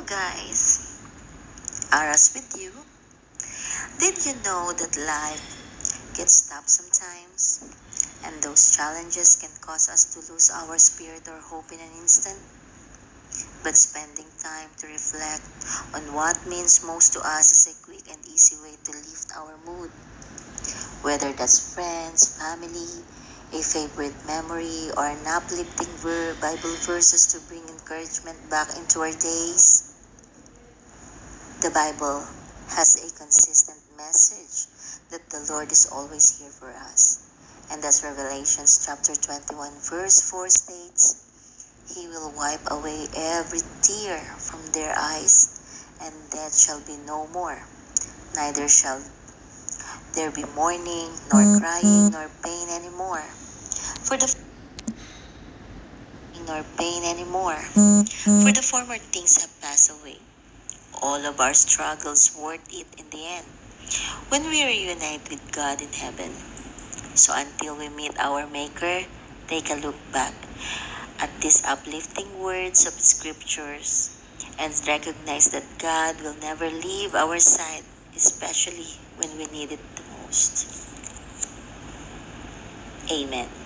guys, Aras with you. Did you know that life gets tough sometimes? And those challenges can cause us to lose our spirit or hope in an instant? But spending time to reflect on what means most to us is a quick and easy way to lift our mood. Whether that's friends, family, a favorite memory, or an uplifting Bible verses to bring encouragement back into our days. The Bible has a consistent message that the Lord is always here for us. And as Revelations chapter 21 verse 4 states, He will wipe away every tear from their eyes, and death shall be no more. Neither shall there be mourning, nor crying, nor pain anymore. For the former things have passed away. All of our struggles worth it in the end when we reunite with God in heaven. So until we meet our Maker, take a look back at these uplifting words of scriptures and recognize that God will never leave our side, especially when we need it the most. Amen.